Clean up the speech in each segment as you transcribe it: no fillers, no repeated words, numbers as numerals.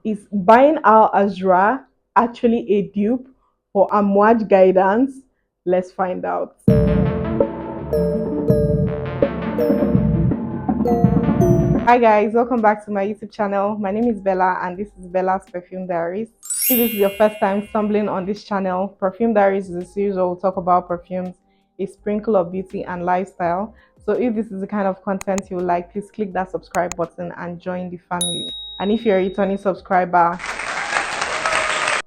is Bayn Asrar actually a dupe for Amouage guidance? Let's find out. Hi guys, welcome back to my YouTube channel. My name is Bella and this is Bella's Perfume Diaries. If this is your first time stumbling on this channel, Perfume Diaries is a series where we'll talk about perfumes, a sprinkle of beauty and lifestyle. So if this is the kind of content you like, please click that subscribe button and join the family. And if you're a returning subscriber,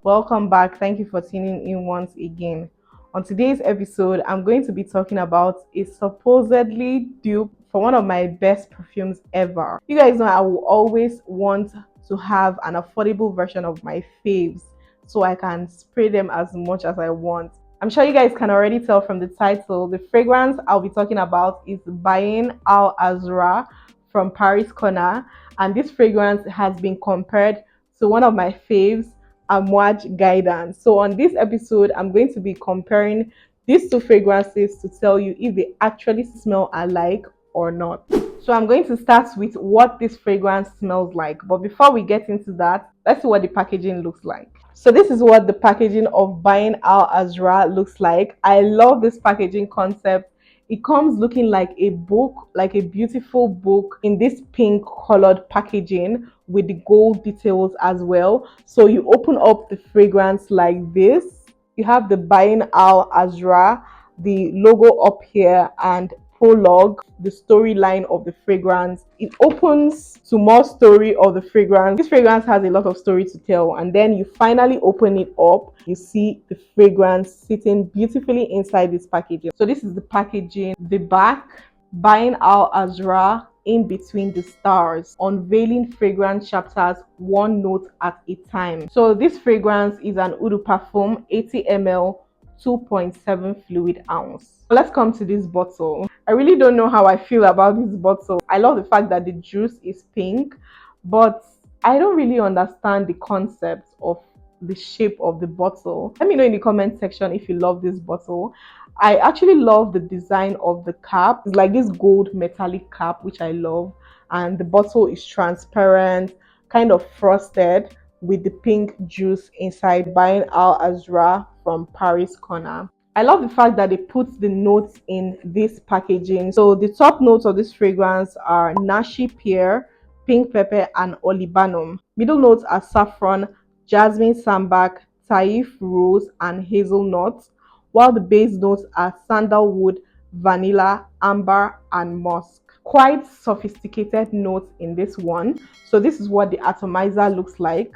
welcome back. Thank you for tuning in once again. On today's episode, I'm going to be talking about a supposedly dupe for one of my best perfumes ever. You guys know I will always want to have an affordable version of my faves so I can spray them as much as I want. I'm sure you guys can already tell from the title. The fragrance I'll be talking about is Bayn Asrar from Paris Corner, and this fragrance has been compared to one of my faves, Amouage guidance. So on this episode, I'm going to be comparing these two fragrances to tell you if they actually smell alike or not. So I'm going to start with what this fragrance smells like. But before we get into that, let's see what the packaging looks like. So this is what the packaging of Bayn Asrar looks like. I love this packaging concept. It comes looking like a book, like a beautiful book in this pink colored packaging with the gold details as well. So you open up the fragrance like this. You have the Bayn Asrar, the logo up here, and prologue, the storyline of the fragrance. It opens to more story of the fragrance. This fragrance has a lot of story to tell, and then you finally open it up. You see the fragrance sitting beautifully inside this packaging. So this is the packaging. The back, Bayn Asrar in between the stars, unveiling fragrance chapters one note at a time. So this fragrance is an Oud de Parfum 80 ml 2.7 fluid ounce. Let's come to this bottle. I really don't know how I feel about this bottle. I love the fact that the juice is pink, but I don't really understand the concept of the shape of the bottle. Let me know in the comment section if you love this bottle. I actually love the design of the cap. It's like this gold metallic cap, which I love, and the bottle is transparent, kind of frosted with the pink juice inside. Bayn Asrar from Paris Corner. I love the fact that they put the notes in this packaging. So the top notes of this fragrance are nashi pear, pink pepper, and olibanum. Middle notes are saffron, jasmine sambac, taif rose, and hazelnut, while the base notes are sandalwood, vanilla, amber, and musk. Quite sophisticated notes in this one. So this is what the atomizer looks like.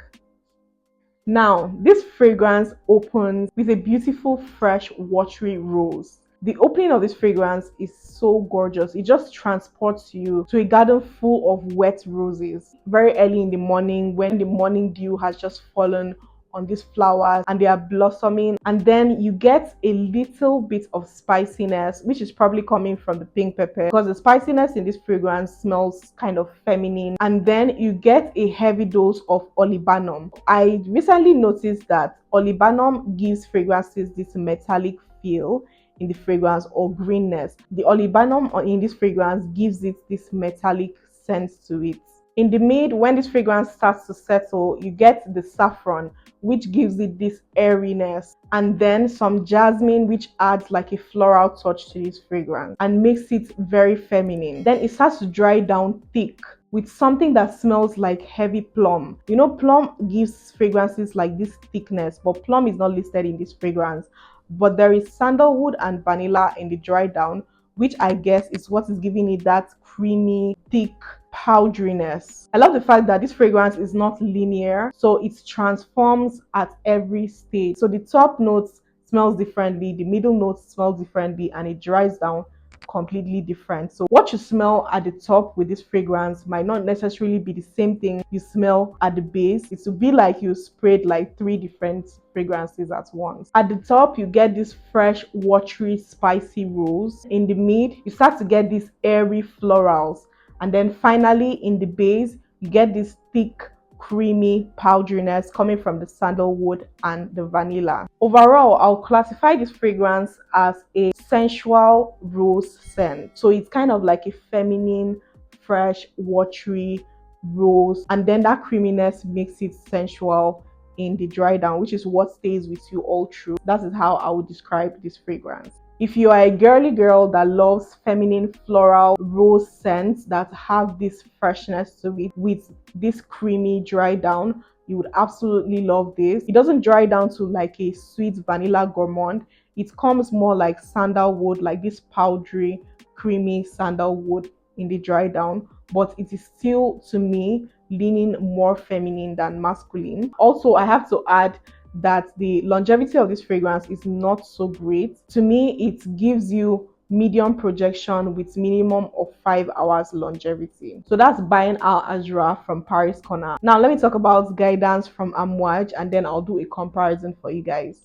Now, this fragrance opens with a beautiful, fresh, watery rose. The opening of this fragrance is so gorgeous. It just transports you to a garden full of wet roses. Very early in the morning, when the morning dew has just fallen on these flowers and they are blossoming, and then you get a little bit of spiciness, which is probably coming from the pink pepper, because the spiciness in this fragrance smells kind of feminine. And then you get a heavy dose of olibanum. I recently noticed that olibanum gives fragrances this metallic feel in the fragrance, or greenness. The olibanum in this fragrance gives it this metallic sense to it. In the mid, when this fragrance starts to settle, you get the saffron, which gives it this airiness, and then some jasmine, which adds like a floral touch to this fragrance and makes it very feminine. Then it starts to dry down thick with something that smells like heavy plum. You know, plum gives fragrances like this thickness, but plum is not listed in this fragrance. But there is sandalwood and vanilla in the dry down, which I guess is what is giving it that creamy, thick powderiness. I love the fact that this fragrance is not linear, so it transforms at every stage. So the top notes smells differently, the middle notes smells differently, and it dries down completely different. So what you smell at the top with this fragrance might not necessarily be the same thing you smell at the base. It will be like you sprayed like 3 different fragrances at once. At the top, you get this fresh, watery, spicy rose. In the mid, you start to get these airy florals. And then finally, in the base, you get this thick, creamy powderiness coming from the sandalwood and the vanilla. Overall, I'll classify this fragrance as a sensual rose scent. So it's kind of like a feminine, fresh, watery, rose, and then that creaminess makes it sensual in the dry down, which is what stays with you all through. That is how I would describe this fragrance. If you are a girly girl that loves feminine floral rose scents that have this freshness to it with this creamy dry down, you would absolutely love this. It doesn't dry down to like a sweet vanilla gourmand. It comes more like sandalwood, like this powdery, creamy sandalwood in the dry down, but it is still, to me, leaning more feminine than masculine. Also, I have to add that the longevity of this fragrance is not so great. To me, it gives you medium projection with minimum of 5 hours longevity. So that's Bayn Al Azra from Paris Corner. Now let me talk about guidance from Amouage, and then I'll do a comparison for you guys.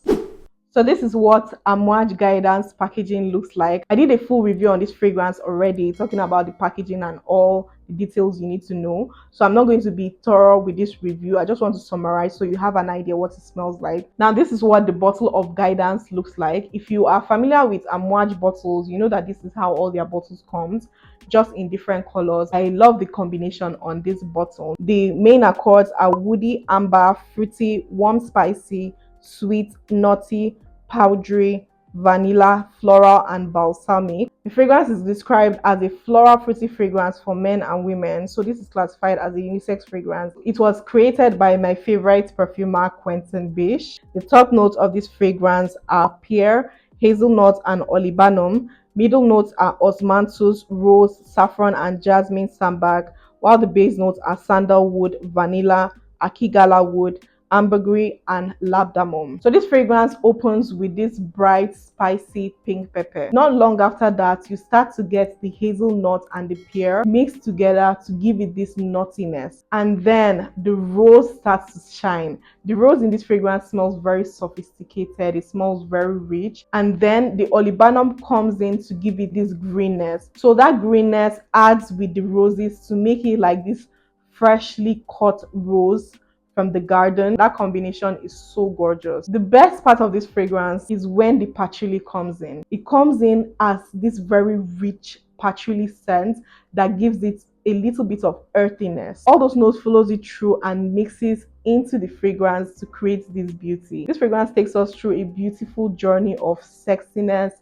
So this is what Amouage guidance packaging looks like. I did a full review on this fragrance already, talking about the packaging and all the details you need to know. So I'm not going to be thorough with this review. I just want to summarize so you have an idea what it smells like. Now this is what the bottle of guidance looks like. If you are familiar with Amouage bottles, you know that this is how all their bottles comes, just in different colors. I love the combination on this bottle. The main accords are woody, amber, fruity, warm, spicy, sweet, nutty, powdery, vanilla, floral, and balsamic. The fragrance is described as a floral fruity fragrance for men and women, so this is classified as a unisex fragrance. It was created by my favorite perfumer, Quentin Bish. The top notes of this fragrance are pear, hazelnut, and olibanum. Middle notes are osmanthus, rose, saffron, and jasmine sambac, while the base notes are sandalwood, vanilla, akigala wood, ambergris, and labdamum. So this fragrance opens with this bright spicy pink pepper. Not long after that, you start to get the hazelnut and the pear mixed together to give it this nuttiness, and then the rose starts to shine. The rose in this fragrance smells very sophisticated, it smells very rich, and then the olibanum comes in to give it this greenness. So that greenness adds with the roses to make it like this freshly cut rose from the garden. That combination is so gorgeous. The best part of this fragrance is when the patchouli comes in. It comes in as this very rich patchouli scent that gives it a little bit of earthiness. All those notes follows it through and mixes into the fragrance to create this beauty. This fragrance takes us through a beautiful journey of sexiness,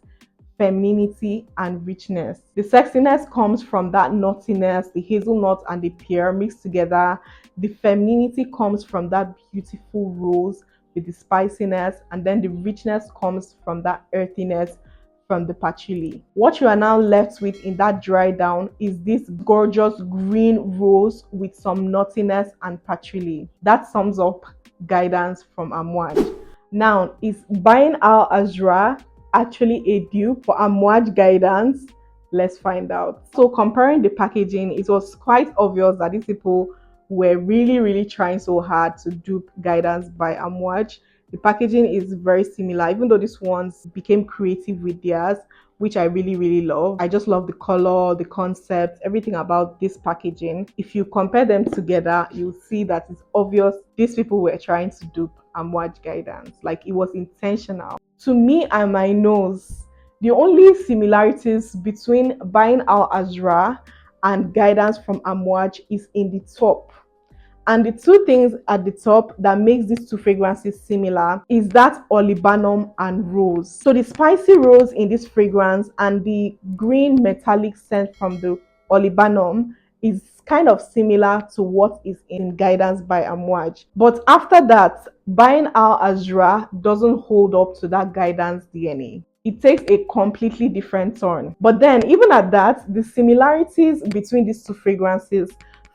femininity, and richness. The sexiness comes from that nuttiness, the hazelnut and the pear mixed together. The femininity comes from that beautiful rose with the spiciness, and then the richness comes from that earthiness from the patchouli. What you are now left with in that dry down is this gorgeous green rose with some nuttiness and patchouli. That sums up guidance from Amouage. Now, is Bayn Al Azra actually a dupe for Amouage guidance? Let's find out. So comparing the packaging, it was quite obvious that these people were really trying so hard to dupe guidance by Amouage. The packaging is very similar, even though this ones became creative with theirs, which I really love. I just love the color, the concept, everything about this packaging. If you compare them together, you'll see that it's obvious these people were trying to dupe Amouage guidance. Like, it was intentional. To me and my nose, the only similarities between Bayn Al Azra and guidance from Amouage is in the top. And the two things at the top that makes these two fragrances similar is that olibanum and rose. So the spicy rose in this fragrance and the green metallic scent from the olibanum is kind of similar to what is in guidance by Amouage. But after that, Bayn Al Azra doesn't hold up to that guidance DNA. It takes a completely different turn. But then, even at that, the similarities between these two fragrances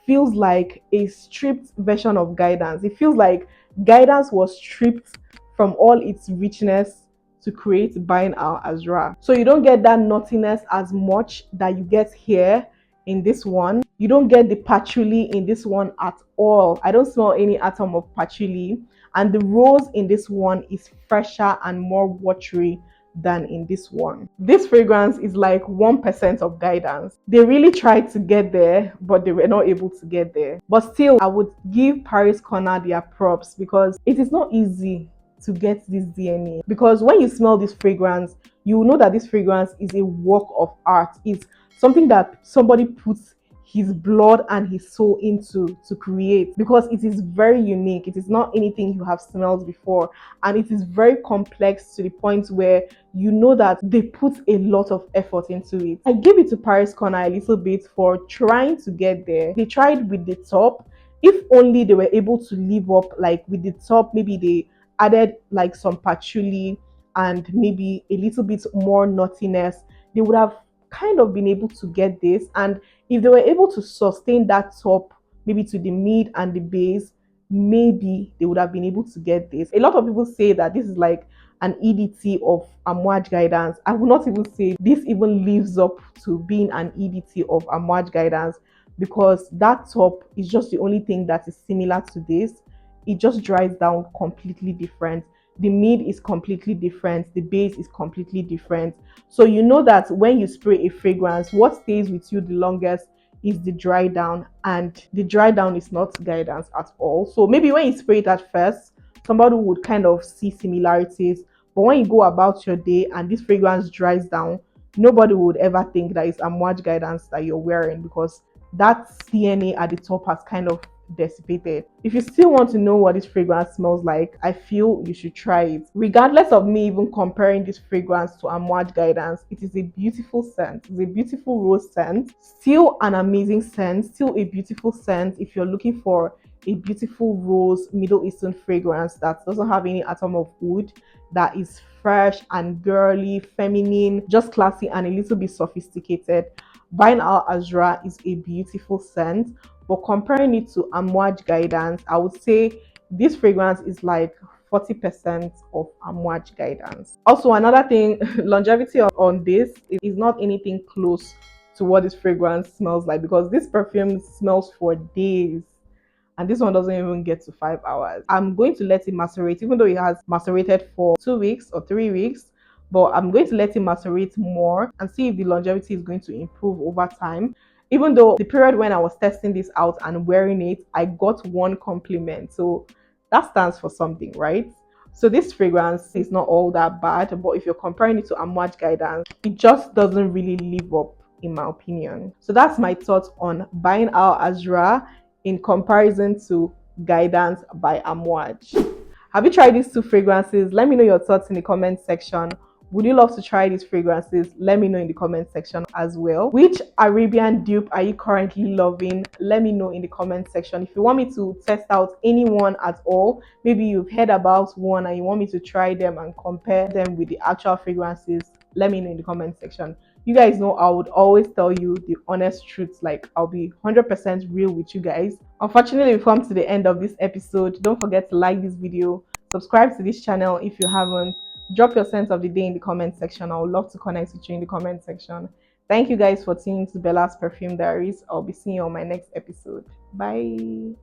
feels like a stripped version of guidance. It feels like guidance was stripped from all its richness to create Bayn Al Azra. So you don't get that nuttiness as much that you get here in this one. You don't get the patchouli in this one at all. I don't smell any atom of patchouli, and the rose in this one is fresher and more watery than in this one. This fragrance is like 1% of guidance. They really tried to get there, but they were not able to get there. But still, I would give Paris Corner their props because it is not easy to get this DNA. Because when you smell this fragrance, you will know that this fragrance is a work of art. It's something that somebody puts his blood and his soul into to create, because it is very unique. It is not anything you have smelled before, and it is very complex to the point where you know that they put a lot of effort into it. I give it to Paris Corner a little bit for trying to get there. They tried with the top. If only they were able to live up, like with the top, maybe they added like some patchouli and maybe a little bit more nuttiness, they would have kind of been able to get this. And if they were able to sustain that top maybe to the mid and the base, maybe they would have been able to get this. A lot of people say that this is like an EDT of Amouage guidance. I would not even say this even lives up to being an EDT of Amouage guidance, because that top is just the only thing that is similar to this. It just dries down completely different. The mid is completely different, the base is completely different. So you know that when you spray a fragrance, what stays with you the longest is the dry down, and the dry down is not guidance at all. So maybe when you spray it at first, somebody would kind of see similarities, but when you go about your day and this fragrance dries down, nobody would ever think that it's Amouage guidance that you're wearing, because that DNA at the top has kind of dissipated. If you still want to know what this fragrance smells like, I feel you should try it. Regardless of me even comparing this fragrance to Amouage guidance, it is a beautiful scent. It's a beautiful rose scent. Still an amazing scent. Still a beautiful scent if you're looking for a beautiful rose Middle Eastern fragrance that doesn't have any atom of wood, that is fresh and girly, feminine, just classy and a little bit sophisticated. Bayn Asrar is a beautiful scent, but comparing it to Amouage guidance, I would say this fragrance is like 40% of Amouage guidance. Also, another thing, longevity on this is not anything close to what this fragrance smells like, because this perfume smells for days and this one doesn't even get to 5 hours. I'm going to let it macerate, even though it has macerated for 2 weeks or 3 weeks, but I'm going to let it macerate more and see if the longevity is going to improve over time. Even though the period when I was testing this out and wearing it, I got one compliment. So that stands for something, right? So this fragrance is not all that bad, but if you're comparing it to Amouage guidance, it just doesn't really live up in my opinion. So that's my thoughts on Bayn Asrar in comparison to Guidance by Amouage. Have you tried these two fragrances? Let me know your thoughts in the comment section. Would you love to try these fragrances? Let me know in the comment section as well. Which Arabian dupe are you currently loving? Let me know in the comment section. If you want me to test out anyone at all, maybe you've heard about one and you want me to try them and compare them with the actual fragrances, let me know in the comment section. You guys know I would always tell you the honest truth. Like, I'll be 100% real with you guys. Unfortunately, we've come to the end of this episode. Don't forget to like this video, subscribe to this channel if you haven't, drop your sense of the day in the comment section. I would love to connect with you in the comment section. Thank you guys for tuning to Bella's Perfume Diaries. I'll be seeing you on my next episode. Bye.